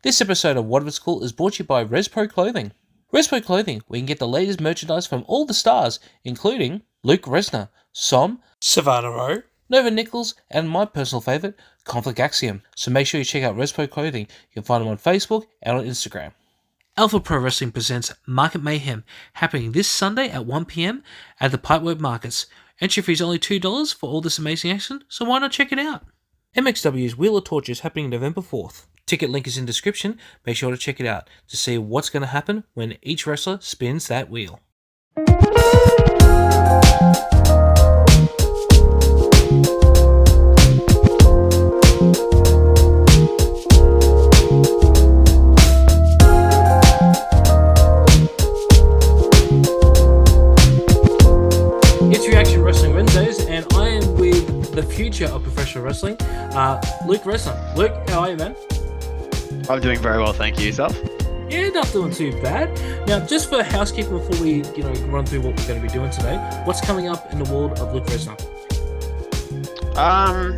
This episode of What If It's Cool is brought to you by Reznor Clothing. Reznor Clothing, where you can get the latest merchandise from all the stars, including Luke Reznor, Som, Savannah Rowe, Nova Nichols, and my personal favourite, Conflict Axiom. So make sure you check out Reznor Clothing. You can find them on Facebook and on Instagram. Alpha Pro Wrestling presents Market Mayhem, happening this Sunday at 1 PM at the Pipeworks Markets. Entry fee is only $2 for all this amazing action, so why not check it out? MXW's Wheel of Torture is happening November 4th. Ticket link is in description. Make sure to check it out to see what's going to happen when each wrestler spins that wheel. It's Reaction Wrestling Wednesdays, and I am with the future of professional wrestling, Luke Reznor. Luke, how are you, man? I'm doing very well, thank you. Yourself? Yeah, not doing too bad. Now, just for housekeeping before we, run through what we're going to be doing today, what's coming up in the world of Luke Reznor? I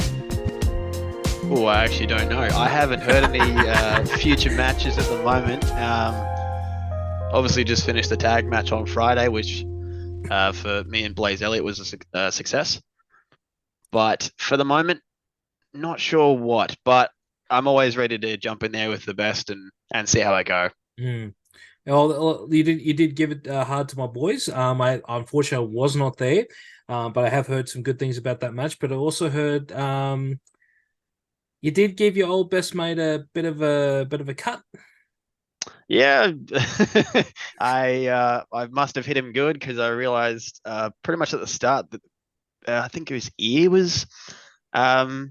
actually don't know. I haven't heard any future matches at the moment. Obviously, just finished the tag match on Friday, which for me and Blaze Elliott was a success. But for the moment, not sure what. But I'm always ready to jump in there with the best and see how I go. Well, you did give it hard to my boys. I unfortunately was not there, but I have heard some good things about that match. But I also heard you did give your old best mate a bit of a cut. Yeah, I must have hit him good because I realized pretty much at the start that I think his ear was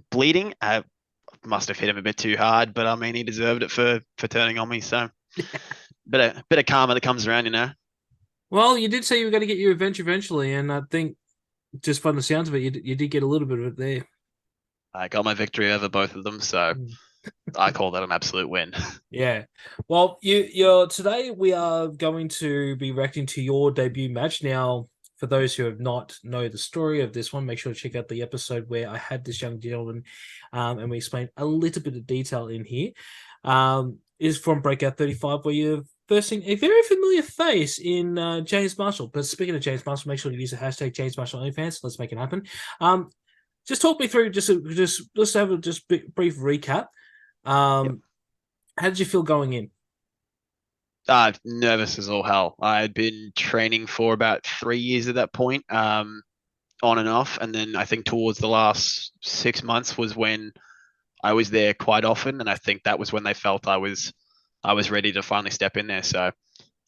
bleeding. I must have hit him a bit too hard, but I mean he deserved it for turning on me. So bit of karma that comes around, you know. Well, you did say you were going to get your revenge eventually, and I think just from the sounds of it, you did get a little bit of it there. I got my victory over both of them, so I call that an absolute win. Yeah. Well, you're today we are going to be reacting to your debut match. Now, for those who have not know the story of this one, make sure to check out the episode where I had this young gentleman and we explained a little bit of detail in here. Is from Breakout 35, where you're first seeing a very familiar face in James Marshall. But speaking of James Marshall, make sure to use the hashtag James Marshall OnlyFans. Let's make it happen. Just talk me through, let's have a brief recap. How did you feel going in? Nervous as all hell. I had been training for about 3 years at that point, on and off. And then I think towards the last 6 months was when I was there quite often. And I think that was when they felt I was ready to finally step in there. So,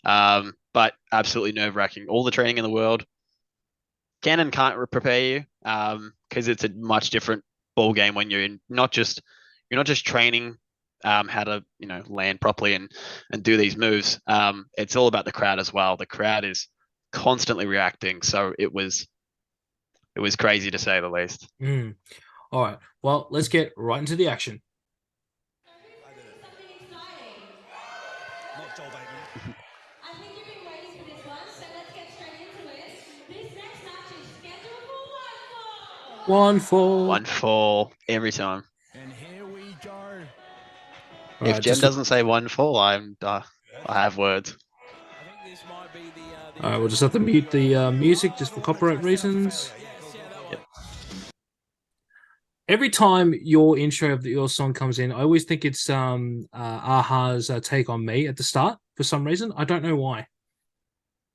but absolutely nerve wracking. All the training in the world can and can't prepare you, because it's a much different ball game when you're not just training how to land properly and do these moves. It's all about the crowd as well. The crowd is constantly reacting, so it was crazy to say the least. All right, well, let's get right into the action. I think you've been waiting for this one, so let's get straight into it. This next match is scheduled for One fall. One fall every time. And here we go. If Jem doesn't say one fall, I have words. All right, we'll just have to mute the music just for copyright reasons. Yep. Every time your intro of your song comes in, I always think it's Aha's Take on Me at the start for some reason. I don't know why.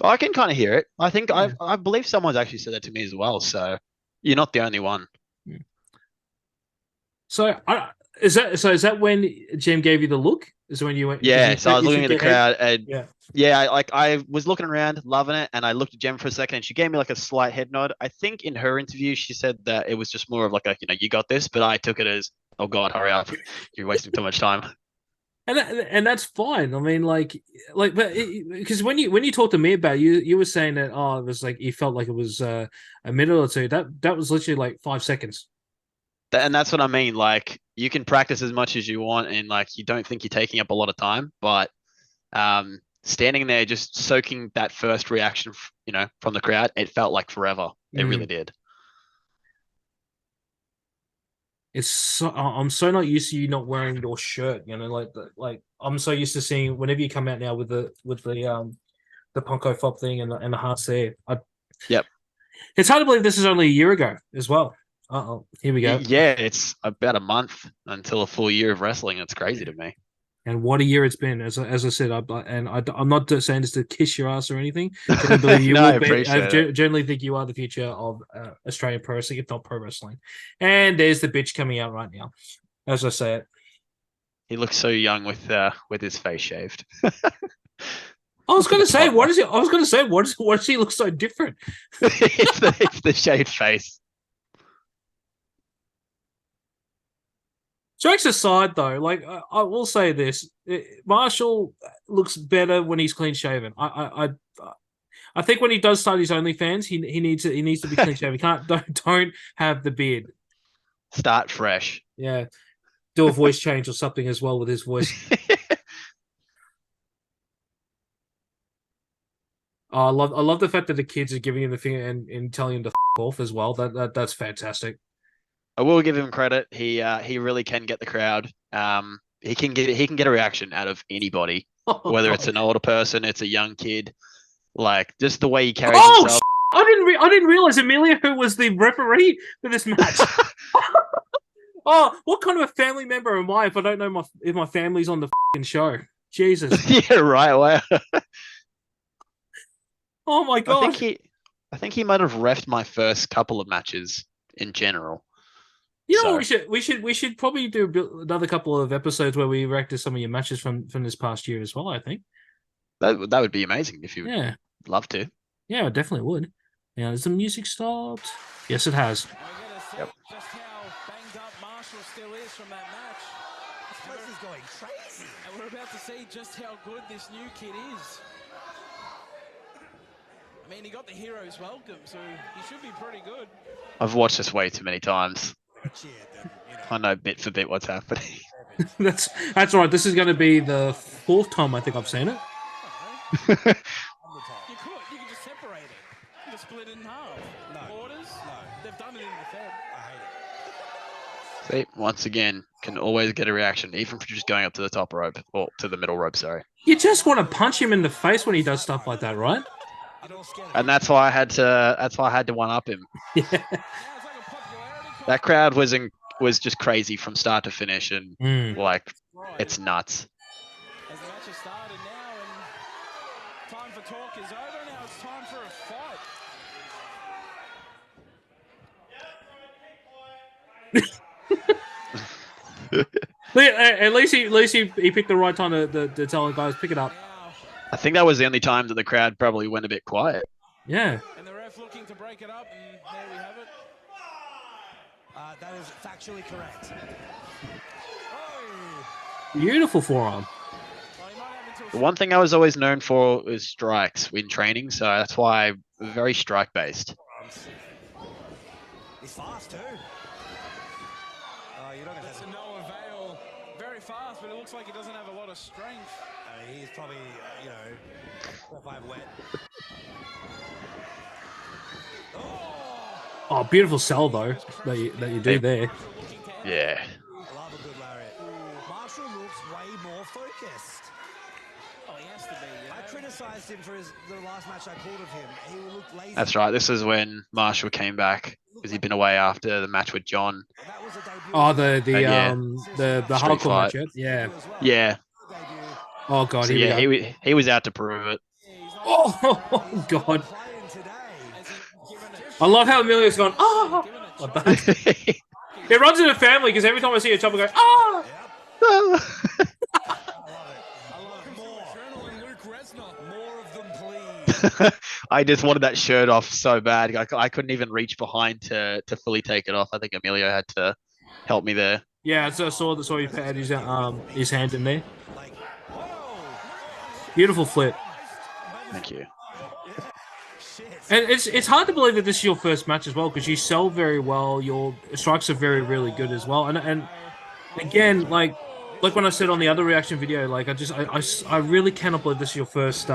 I can kind of hear it. I think I believe someone's actually said that to me as well. So you're not the only one. So is that when Jem gave you the look? Is when you went? Yeah. So I was looking at the crowd, and yeah, I was looking around, loving it, and I looked at Jem for a second, and she gave me like a slight head nod. I think in her interview she said that it was just more of like a you got this, but I took it as, oh God, hurry up, you're wasting too much time. And that's fine. I mean, but because when you talked to me about it, you were saying that it was like you felt like it was a minute or two. That was literally like 5 seconds. And that's what I mean. Like you can practice as much as you want, and like you don't think you're taking up a lot of time, but standing there just soaking that first reaction, from the crowd, it felt like forever. It really did. I'm so not used to you not wearing your shirt. You know, like I'm so used to seeing whenever you come out now with the Punko Fob thing and the hearts there. Yep. It's hard to believe this is only a year ago as well. Here we go. Yeah, it's about a month until a full year of wrestling. It's crazy to me. And what a year it's been. As I said, I'm not saying this to kiss your ass or anything. I believe you No, will I be. appreciate it. Generally think you are the future of Australian pro wrestling, if not pro wrestling. And there's the bitch coming out right now, as I say it. He looks so young with his face shaved. I was going to say, what is it? I was going to say, what does he look so different? it's the shaved face. Jokes aside, though, like I will say this: Marshall looks better when he's clean shaven. I think when he does start his OnlyFans, he needs to be clean shaven. Don't have the beard. Start fresh. Yeah, do a voice change or something as well with his voice. I love the fact that the kids are giving him the finger and telling him to off as well. That's fantastic. I will give him credit. He really can get the crowd. He can get a reaction out of anybody, whether it's an older person, it's a young kid, like just the way he carries himself. I didn't realize Emilio was the referee for this match. Oh, what kind of a family member am I if I don't know if my family's on the show? Jesus. Yeah, right. Wow. Oh my god. I think he might have refed my first couple of matches in general. You know what we should probably do another couple of episodes where we react to some of your matches from this past year as well. I think that would be amazing if you love to. Yeah, I definitely would. Now, has the music stopped? Yes, it has. Yep. Just how banged up Marshall still is from that match. This place is going crazy, and we're about to see just how good this new kid is. I mean, he got the hero's welcome, so he should be pretty good. I've watched this way too many times. I know bit for bit what's happening. That's right. This is going to be the fourth time I think I've seen it. You could just separate it. You just split it in half. No. Orders? No. They've done it in the Fed. I hate it. See, once again, can always get a reaction, even from just going up to the top rope or to the middle rope. Sorry. You just want to punch him in the face when he does stuff like that, right? And that's why I had to one up him. Yeah. That crowd was just crazy from start to finish, and it's nuts. As the match has started now, and time for talk is over. Now it's time for a fight. At least he picked the right time to tell the guys pick it up. I think that was the only time that the crowd probably went a bit quiet. Yeah. And the ref looking to break it up, and there we have it. That is factually correct. Beautiful forearm. The one thing I was always known for is strikes in training, so that's why I'm very strike based. He's fast too. You're not gonna That's a no avail. Very fast, but it looks like he doesn't have a lot of strength. He's probably 4-5 wet. Oh, beautiful sell though that you do there. Yeah. I love a good lariat. Marshall looks way more focused. Oh, he has to be. I criticised him for the last match I called of him. He looked lazy. That's right. This is when Marshall came back because he'd been away after the match with John. That was a debut. Oh, the hardcore match. Yeah. Yeah. Oh god, So he was out to prove it. Oh god. I love how Emilio's gone, oh! Like that. It runs in the family because every time I see a chopper go, oh! I love it. More. Adrenaline Luke Reznor. More of them, please. I just wanted that shirt off so bad. I couldn't even reach behind to fully take it off. I think Emilio had to help me there. Yeah, so I saw he had his hand in there. Beautiful flip. Thank you. And it's hard to believe that this is your first match as well because you sell very well. Your strikes are really good as well. And again, like when I said on the other reaction video, like I really cannot believe this is your first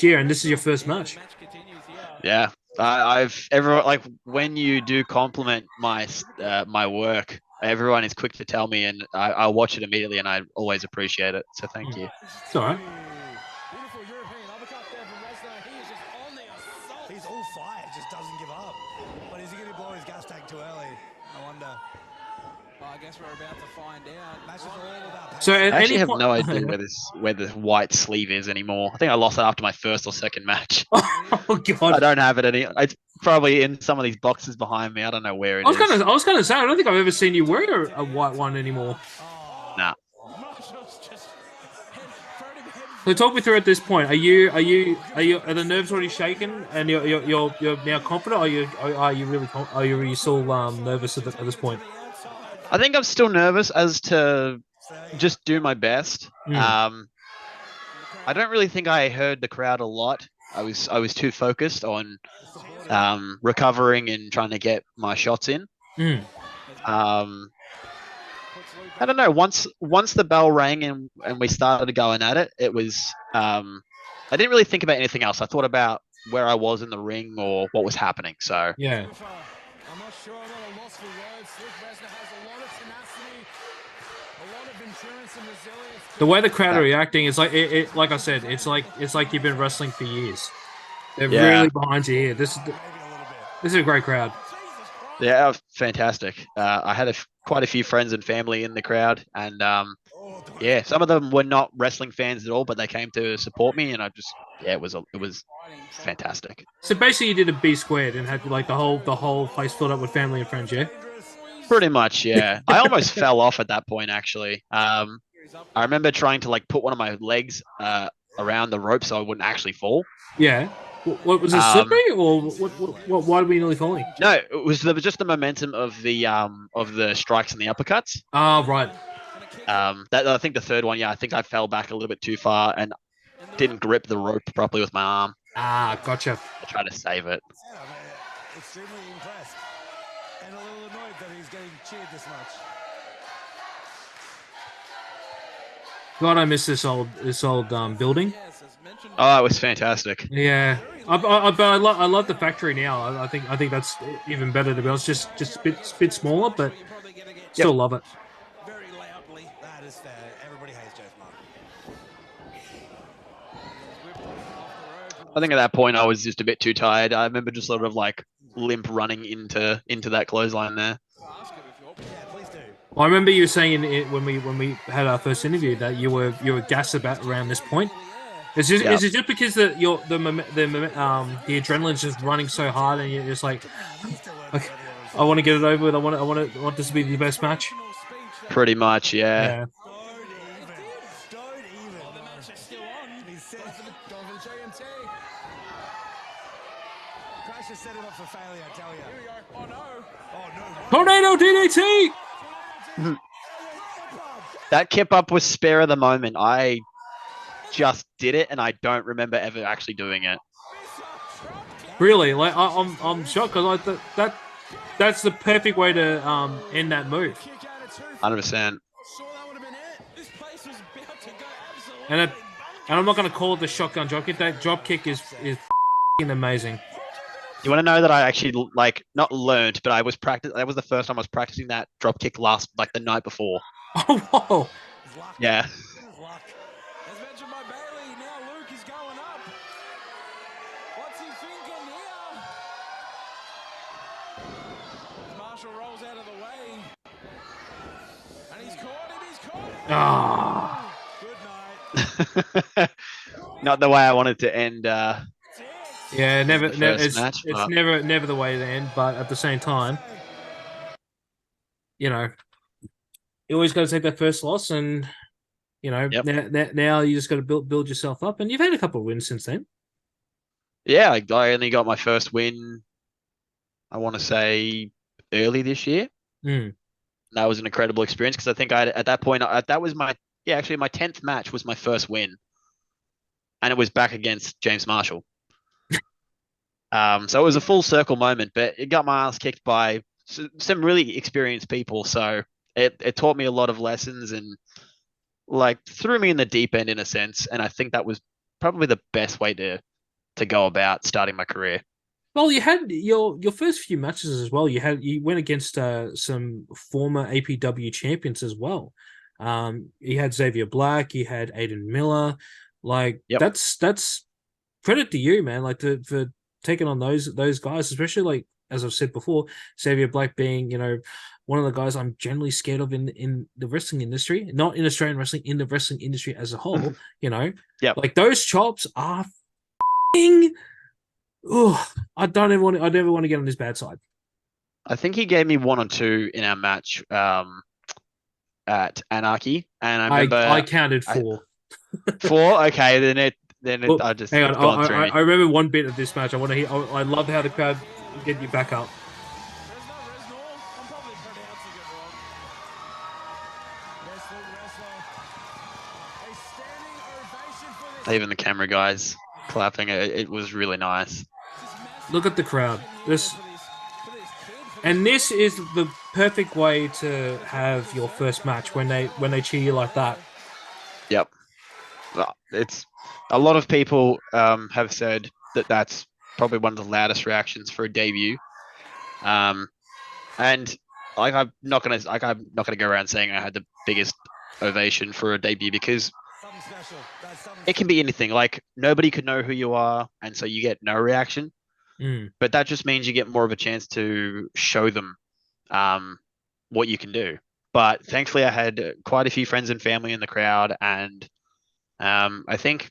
year and this is your first match. Yeah, Everyone, like, when you do compliment my work, everyone is quick to tell me, and I'll watch it immediately, and I always appreciate it. So thank you. It's all right. Beautiful European uppercut there from Reznor. He is just on the assault. He's all fire, just doesn't give up. But is he going to blow his gas tank too early? I wonder. Well, I guess we're about to find out. Match is all about pace. So I at actually any have point... no idea where the white sleeve is anymore. I think I lost it after my first or second match. Oh I god. don't have it any. It's probably in some of these boxes behind me. I don't know where it is. I was gonna say I don't think I've ever seen you wear a white one anymore. Nah. Marshall's just thrown him head So talk me through at this point. Are the nerves already shaken and you're now confident? Are you really still nervous at this point? I think I'm still nervous as to just do my best. Mm. I don't really think I heard the crowd a lot. I was too focused on recovering and trying to get my shots in. Mm. I don't know. Once the bell rang and we started going at it, it was I didn't really think about anything else. I thought about where I was in the ring or what was happening. So Yeah. I'm not sure. I'm at a loss for words. Luke Reznor has a lot of tenacity, a lot of endurance and resilience. The way the crowd are reacting is like it like I said, it's like you've been wrestling for years. They're really behind you here. This is a great crowd. yeah, fantastic. I had quite a few friends and family in the crowd, and yeah, some of them were not wrestling fans at all, but they came to support me, and it was fantastic. So basically, you did a B squared and had like the whole place filled up with family and friends. Yeah. Pretty much, yeah. I almost fell off at that point, actually. I remember trying to like put one of my legs around the rope so I wouldn't actually fall. Yeah. What was it, slippery or what? Why did we nearly falling? No, there was just the momentum of the strikes and the uppercuts. Ah, right. That I think the third one, yeah, I think I fell back a little bit too far and didn't grip the rope properly with my arm. Ah, gotcha. I tried to save it. Yeah, I'm extremely impressed. And a little annoyed that he's getting cheered this much. God, I miss this old building. Oh, it was fantastic. Yeah, but I love the factory now. I think that's even better to be honest. Just a bit smaller, but still love it. Very loudly. That is fair. Everybody hates Jeff Mark. I think at that point I was just a bit too tired. I remember just sort of like limp running into that clothesline there. Yeah, please do. Well, I remember you saying when we had our first interview that you were gassed about around this point. Is it just because the adrenaline's just running so hard and you're just like, okay, I want to get it over with. I want this to be the best match. Pretty much, yeah. Don't even. The match is still on. He said, Going for the JMT. Crash has set him up for failure, I tell you. Here we go. Oh no. Oh, no. Tornado DDT. That kip up was spare of the moment. I just did it, and I don't remember ever actually doing it. Really, like I'm shocked because that's the perfect way to end that move. 100%. And I'm not going to call it the shotgun drop kick. That drop kick is amazing. You want to know that I actually not learned, but I was practice. That was the first time I was practicing that drop kick the night before. Oh whoa! Yeah. As mentioned by Bailey, now Luke is going up. What's he thinking here? As Marshall rolls out of the way. And he's caught him, Ah. Good night. Not the way I wanted to end. Yeah, it's match, never the way to end, but at the same time, you always got to take that first loss, and now you just got to build yourself up, and you've had a couple of wins since then. Yeah, I only got my first win, I want to say, early this year. Mm. That was an incredible experience because I think at that point that was my 10th match was my first win, and it was back against James Marshall. So it was a full circle moment, but it got my ass kicked by some really experienced people. So it taught me a lot of lessons and threw me in the deep end in a sense. And I think that was probably the best way to go about starting my career. Well, you had your first few matches as well. You went against some former APW champions as well. You had Xavier Black, you had Aiden Miller. Like Yep. that's credit to you, man. Like for taking on those guys, especially like as I've said before, Xavier Black being one of the guys I'm generally scared of in the wrestling industry, not in Australian wrestling, in the wrestling industry as a whole. Yep. Like those chops are. Oh, I never want to get on his bad side. I think he gave me 1 or 2 in our match at Anarchy, and I remember I counted 4. 4. Okay, then Look, I just hang on. it's gone through me. I remember one bit of this match. I want to hear. I love how the crowd get you back up. Reznor. I'm probably pronouncing it wrong. A standing ovation for this. Even the camera guys clapping. It was really nice. Look at the crowd. This For this kid. and this is the perfect way to have your first match when they cheer you like that. Yep. Well, it's a lot of people have said that that's probably one of the loudest reactions for a debut. And I'm not gonna go around saying I had the biggest ovation for a debut because Something special. That's something it can be anything. Like nobody could know who you are, and so you get no reaction. Mm. But that just means you get more of a chance to show them what you can do. But thankfully, I had quite a few friends and family in the crowd, and I think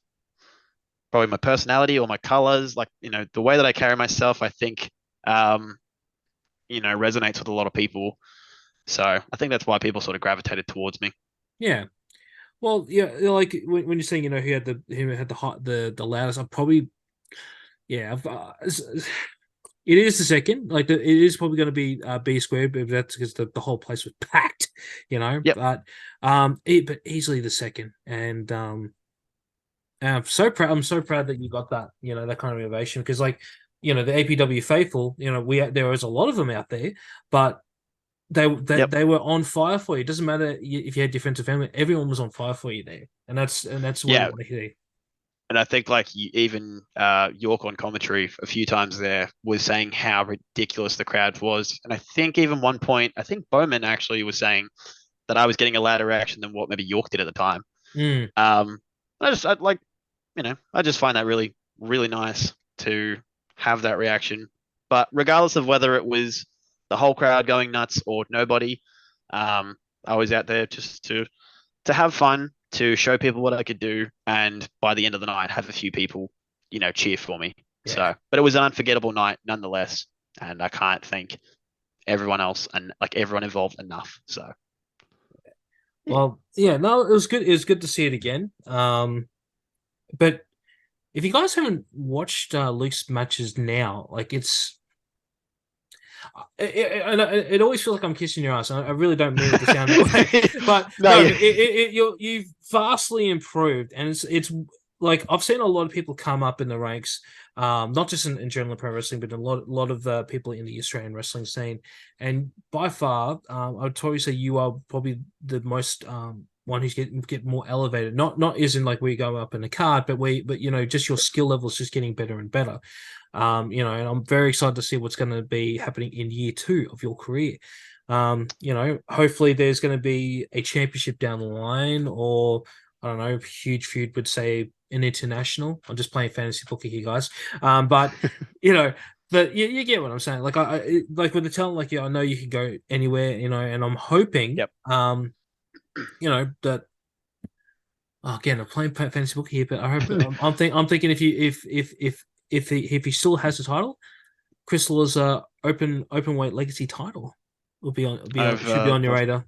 probably my personality or my colors, like the way that I carry myself, I think resonates with a lot of people. So I think that's why people sort of gravitated towards me. Yeah. Well, yeah. Like when you're saying, who had the loudest, I'm probably, yeah. It is the second. Like it is probably going to be B squared, but that's because the whole place was packed. Yep. But but easily the second, and I'm so proud. I'm so proud that you got that. That kind of innovation because, like, the APW faithful. There was a lot of them out there, but they Yep. they were on fire for you. It doesn't matter if you had defensive family. Everyone was on fire for you there, and that's what Yeah. I want to hear. And I think like even York on commentary a few times there was saying how ridiculous the crowd was. And I think even one point, I think Bowman actually was saying that I was getting a louder reaction than what maybe York did at the time. Mm. I just find that really, really nice to have that reaction. But regardless of whether it was the whole crowd going nuts or nobody, I was out there just to have fun, to show people what I could do, and by the end of the night, have a few people, cheer for me. Yeah. So, but it was an unforgettable night nonetheless, and I can't thank everyone else and like everyone involved enough. So, Well, yeah, no, it was good. It was good to see it again. But if you guys haven't watched Luke's matches now, like it always feels like I'm kissing your ass. I really don't mean it to sound that way, but No, no, yeah. you've vastly improved, and it's like I've seen a lot of people come up in the ranks, not just in general pro wrestling, but a lot of people in the Australian wrestling scene, and by far, I would probably say you are probably the most one who's get more elevated. Not as in like we go up in the card, but just your skill level is just getting better and better. And I'm very excited to see what's going to be happening in year 2 of your career. Hopefully there's going to be a championship down the line, or I don't know, huge feud would say an international. I'm just playing fantasy bookie here, guys. But but you get what I'm saying. Like I like with the talent, like I know you can go anywhere, and I'm hoping, Yep. that. Oh, again, I'm playing fantasy bookie here, but I hope I'm thinking if he still has the title, Crystal's open weight legacy title will should be on your radar.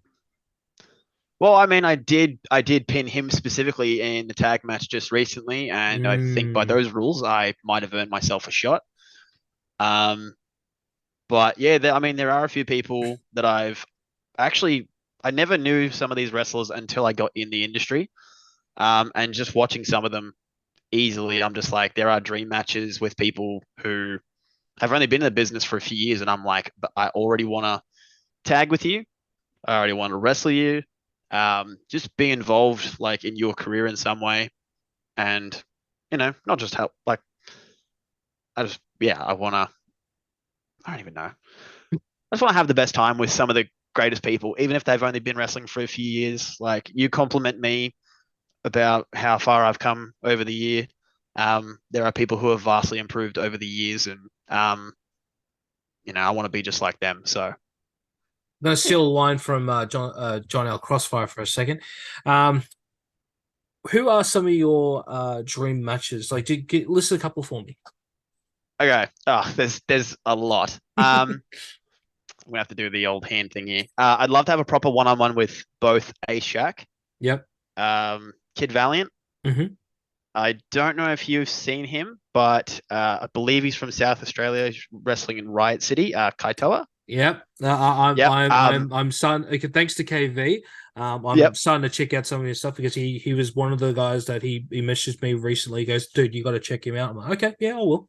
Well, I mean, I did pin him specifically in the tag match just recently, and I think by those rules, I might have earned myself a shot. But yeah, there are a few people that I never knew some of these wrestlers until I got in the industry, and just watching some of them easily, I'm just like, there are dream matches with people who have only been in the business for a few years, and I'm like, but I already want to tag with you. I already want to wrestle you. Just be involved like in your career in some way, and not just help. Like, I want to I don't even know. I just want to have the best time with some of the greatest people, even if they've only been wrestling for a few years. Like, you compliment me about how far I've come over the year. There are people who have vastly improved over the years, and I want to be just like them. So I'm going to steal a line from John L. Crossfire for a second. Who are some of your dream matches? Like, list a couple for me. Okay. Oh, there's a lot. I'm gonna have to do the old hand thing here. I'd love to have a proper one-on-one with both Ace Shack, Yep. Kid Valiant. Mm-hmm. I don't know if you've seen him, but I believe he's from South Australia. He's wrestling in Riot City, Kaitoa. Yep. Yep. I'm starting. Okay, thanks to KV. I'm starting to check out some of his stuff because he was one of the guys that he messaged me recently. He goes, dude, you got to check him out. I'm like, okay, yeah, I will.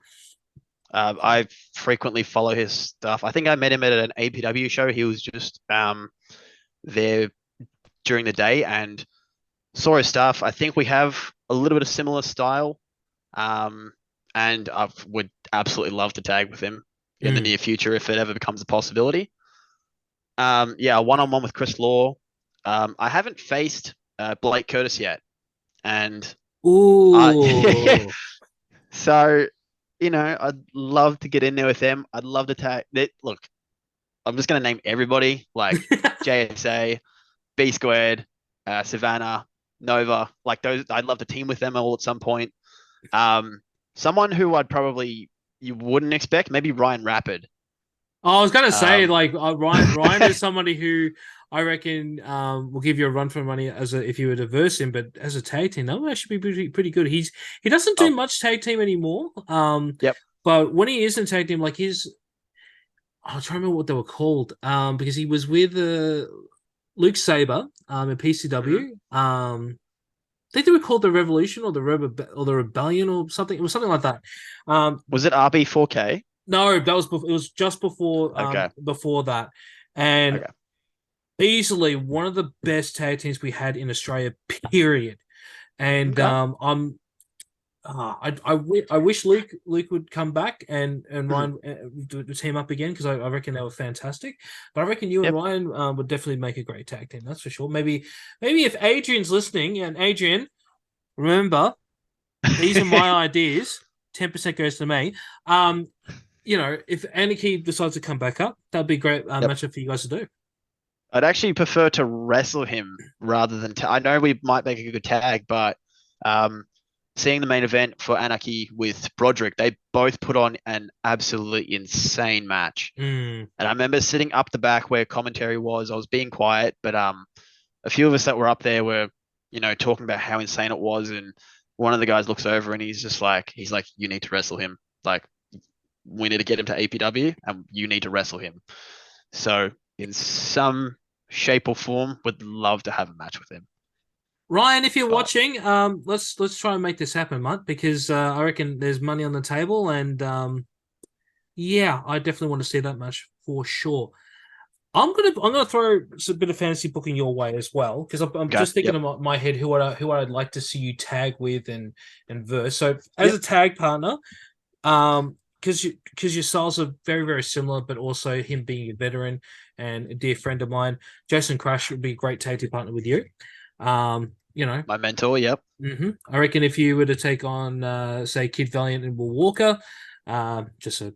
I frequently follow his stuff. I think I met him at an APW show. He was just there during the day and saw his stuff. I think we have a little bit of similar style, and I would absolutely love to tag with him in the near future if it ever becomes a possibility. One-on-one with Chris Law. I haven't faced Blake Curtis yet, and so I'd love to get in there with them. I'd love to tag. Look, I'm just gonna name everybody like JSA, B Squared, Savannah, Nova. Like those, I'd love to team with them all at some point. Someone who you wouldn't expect, maybe Ryan Rapid. I was gonna say Ryan is somebody who I reckon will give you a run for money if you were to verse him, but as a tag team, that would actually be pretty good. He doesn't do much tag team anymore. Yep. But when he is in tag team, like I'll try to remember what they were called. Because he was with Luke Saber at PCW. I think they were called the Revolution or the Rebellion or something. It was something like that. Was it RB4K? No, it was just before before that, and easily one of the best tag teams we had in Australia. Period. And I wish Luke would come back and Ryan would team up again because I reckon they were fantastic. But I reckon you and Ryan would definitely make a great tag team. That's for sure. Maybe if Adrian's listening, and Adrian, remember, these are my ideas. 10% goes to me. If Anarchy decides to come back up, that'd be a great matchup for you guys to do. I'd actually prefer to wrestle him rather than. I know we might make a good tag, but seeing the main event for Anarchy with Broderick, they both put on an absolutely insane match. And I remember sitting up the back where commentary was. I was being quiet, but a few of us that were up there were, talking about how insane it was. And one of the guys looks over and he's like, you need to wrestle him. Like, we need to get him to APW and you need to wrestle him. So in some shape or form, would love to have a match with him. Ryan, if you're watching, let's try and make this happen, mate, because I reckon there's money on the table, and I definitely want to see that match for sure. I'm gonna throw a bit of fantasy booking your way as well, because I'm just thinking in my head who I'd like to see you tag with and verse. So as a tag partner, because your styles are very, very similar, but also him being a veteran and a dear friend of mine, Jason Crash would be a great tag team partner with you. My mentor. Yep. Mm-hmm. I reckon if you were to take on, say, Kid Valiant and Will Walker, just a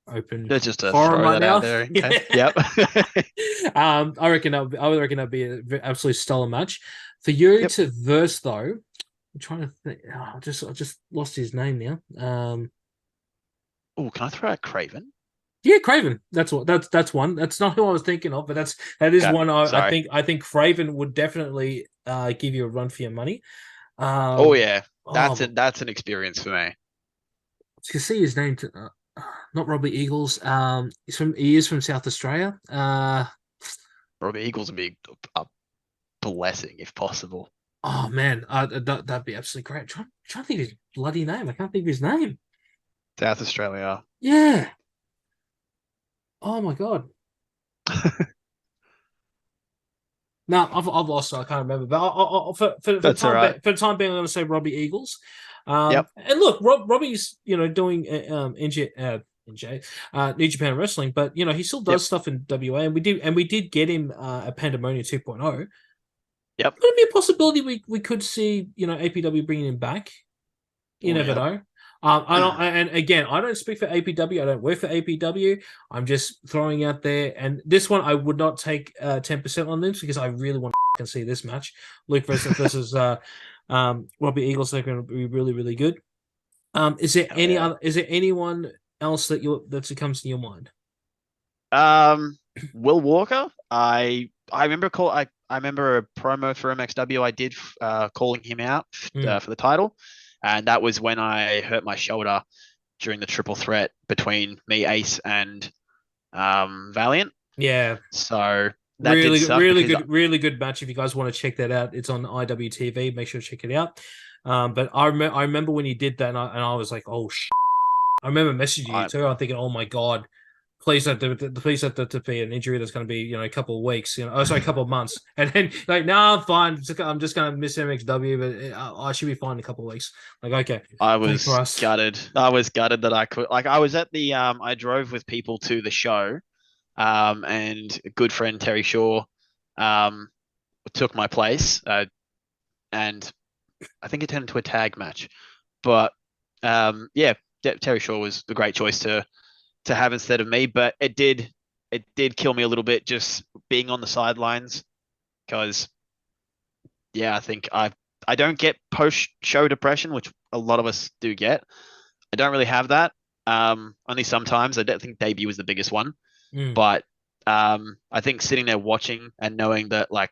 open. Let's just throw that out there. Okay. Yep. I reckon that'd be an absolutely stellar match for you to verse. Though, I'm trying to think. I just lost his name now. Can I throw out Craven? Yeah, Craven. That's one. That's not who I was thinking of, but that is one. I think Craven would definitely give you a run for your money. That's an experience for me. To see his name, not Robbie Eagles. He is from South Australia. Robbie Eagles would be a blessing if possible. Oh man, that'd be absolutely great. Trying to think of his bloody name. I can't think of his name. South Australia. Yeah. Oh my god. No, I've lost it. I can't remember. But for the time being, I'm going to say Robbie Eagles. And look, Robbie's doing New Japan Wrestling, but he still does stuff in WA, and we did get him a Pandemonium 2.0. Yep. Could it be a possibility we could see APW bringing him back? You never know. And again, I don't speak for APW. I don't work for APW. I'm just throwing out there. And this one, I would not take 10% on this because I really want to see this match. Luke versus Robbie Eagles. They're going to be really, really good. Is there anyone else that comes to your mind? Will Walker. I remember I remember a promo for MXW. I did calling him out for the title. And that was when I hurt my shoulder during the triple threat between me, Ace, and Valiant. Yeah. So that really good match. If you guys want to check that out, it's on IWTV. Make sure to check it out. But I remember when you did that, and I was like, oh shit. I remember messaging you too. I'm thinking, oh my god. Please don't be an injury that's going to be, a couple of weeks, a couple of months. And then, no, I'm fine. I'm just going to miss MXW, but I should be fine in a couple of weeks. Okay. I was gutted. I was gutted that I could, I was at the, I drove with people to the show, and a good friend, Terry Shaw, took my place, and I think it turned into a tag match. But, Terry Shaw was the great choice to have instead of me, but it did kill me a little bit just being on the sidelines, because I think I don't get post-show depression, which a lot of us do get. I don't really have that. Only sometimes. I don't think debut was the biggest one, but I think sitting there watching and knowing that I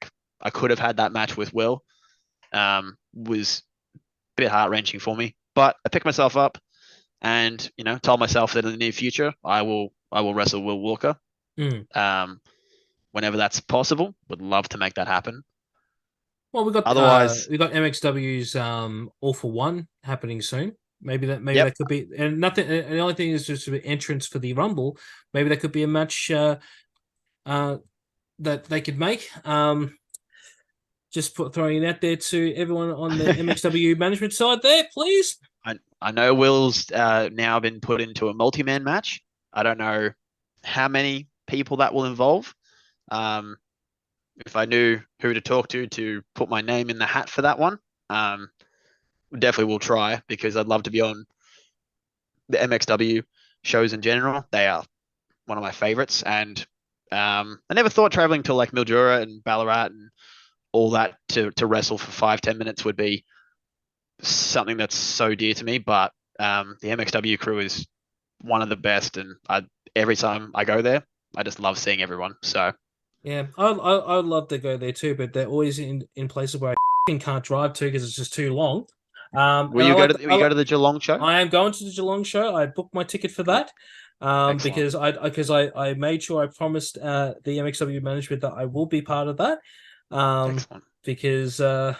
could have had that match with Will was a bit heart-wrenching for me. But I picked myself up and told myself that in the near future I will wrestle Will Walker whenever that's possible. Would love to make that happen. Well, we got MXW's All for One happening soon. Maybe that could be, and nothing. And the only thing is just an entrance for the Rumble. Maybe that could be a match that they could make. Just throwing it out there to everyone on the MXW management side there, please. I know Will's now been put into a multi-man match. I don't know how many people that will involve. If I knew who to talk to put my name in the hat for that one, definitely will try, because I'd love to be on the MXW shows in general. They are one of my favorites, and I never thought traveling to Mildura and Ballarat and all that to wrestle for 5-10 minutes would be something that's so dear to me, but the MXW crew is one of the best, and every time I go there, I just love seeing everyone. So yeah, I'd love to go there too, but they're always in places where I can't drive to because it's just too long. Will you go to the Geelong show? I am going to the Geelong show. I booked my ticket for that because I made sure I promised the MXW management that I will be part of that. Because I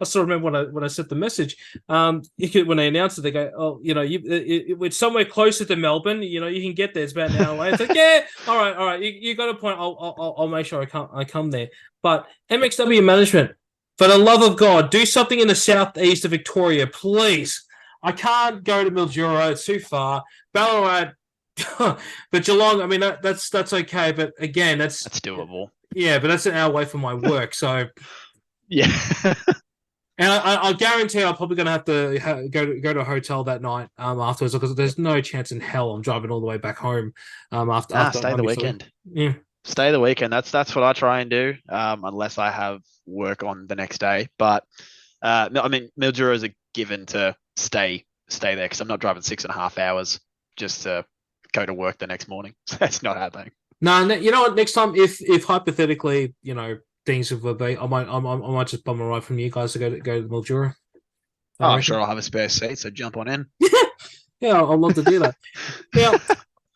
still remember when I sent the message. When they announced it, they go, "Oh, it's somewhere closer to Melbourne. You can get there. It's about an hour away." It's like, yeah, all right. You got a point. I'll make sure I come there. But MXW management, for the love of God, do something in the southeast of Victoria, please. I can't go to Mildura; it's too far. Ballarat, but Geelong. I mean, that's okay. But again, that's doable. Yeah, but that's an hour away from my work, so yeah. And I'll guarantee I'm probably going to have to go to a hotel that night afterwards, because there's no chance in hell I'm driving all the way back home after stay the weekend. Yeah, stay the weekend. That's what I try and do, unless I have work on the next day. But I mean, Mildura is a given to stay there, because I'm not driving 6.5 hours just to go to work the next morning. So that's not happening. No, you know what? Next time, if hypothetically, things will be, I might just bum a ride from you guys to go to Mildura. I'm sure I'll have a spare seat, so jump on in. Yeah, I'd love to do that. Now,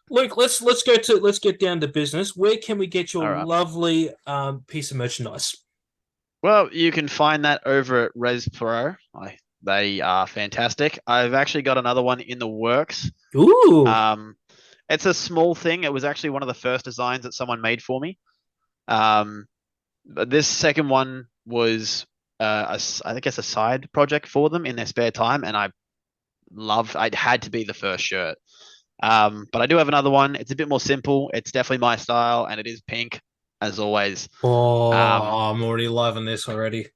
Luke, let's get down to business. Where can we get your lovely piece of merchandise? Well, you can find that over at Res Pro. They are fantastic. I've actually got another one in the works. Ooh. It's a small thing. It was actually one of the first designs that someone made for me. But this second one was, I guess, a side project for them in their spare time, and I It had to be the first shirt. But I do have another one. It's a bit more simple. It's definitely my style, and it is pink, as always. Oh, I'm already loving this already.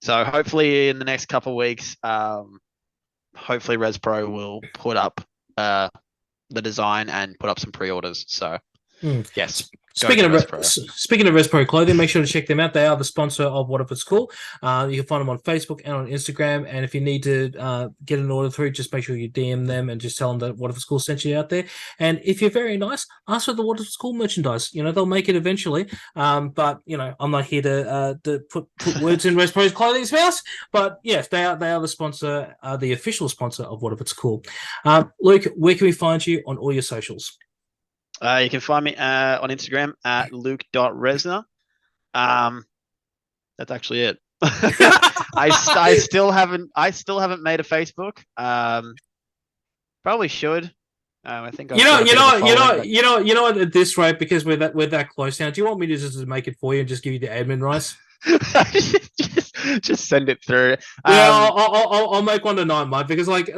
So hopefully in the next couple of weeks, hopefully ResPro will put up the design and put up some pre-orders. So yes. Speaking of ResPro clothing, make sure to check them out. They are the sponsor of What If It's Cool. You can find them on Facebook and on Instagram. And if you need to get an order through, just make sure you DM them and just tell them that What If It's Cool sent you out there. And if you're very nice, ask for the What If It's Cool merchandise. They'll make it eventually. But I'm not here to put words in ResPro's clothing's mouth. But yes, they are the sponsor, the official sponsor of What If It's Cool. Luke, where can we find you on all your socials? You can find me on Instagram at luke.reznor. That's actually it. I still haven't made a Facebook. Probably should. I think you know what, at this rate, because we're that close now. Do you want me to just make it for you and just give you the admin rights? just send it through. Yeah, I'll make one tonight, mate, because like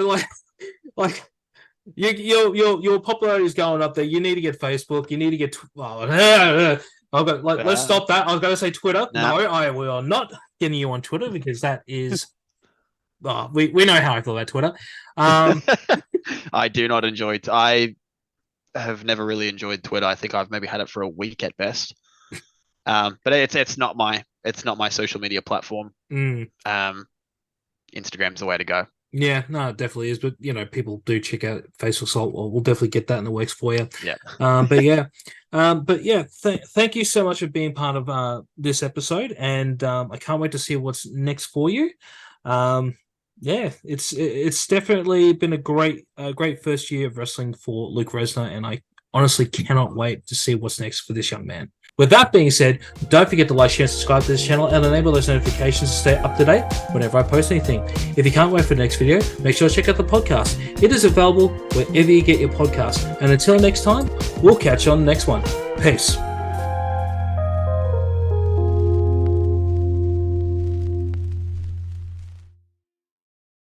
your popularity is going up there. You need to get Facebook. You need to get. Let's stop that. I was going to say Twitter. No, I will not getting you on Twitter because that is. We know how I feel about Twitter. I do not enjoy it. I have never really enjoyed Twitter. I think I've maybe had it for a week at best. But it's not my social media platform. Instagram's the way to go. Yeah, no, it definitely is. But people do check out Facebook, so we'll definitely get that in the works for you. Yeah. Thank you so much for being part of this episode, and I can't wait to see what's next for you. It's definitely been a great first year of wrestling for Luke Reznor, and I honestly cannot wait to see what's next for this young man. With that being said, don't forget to like, share, and subscribe to this channel and enable those notifications to stay up to date whenever I post anything. If you can't wait for the next video, make sure to check out the podcast. It is available wherever you get your podcast. And until next time, we'll catch you on the next one. Peace.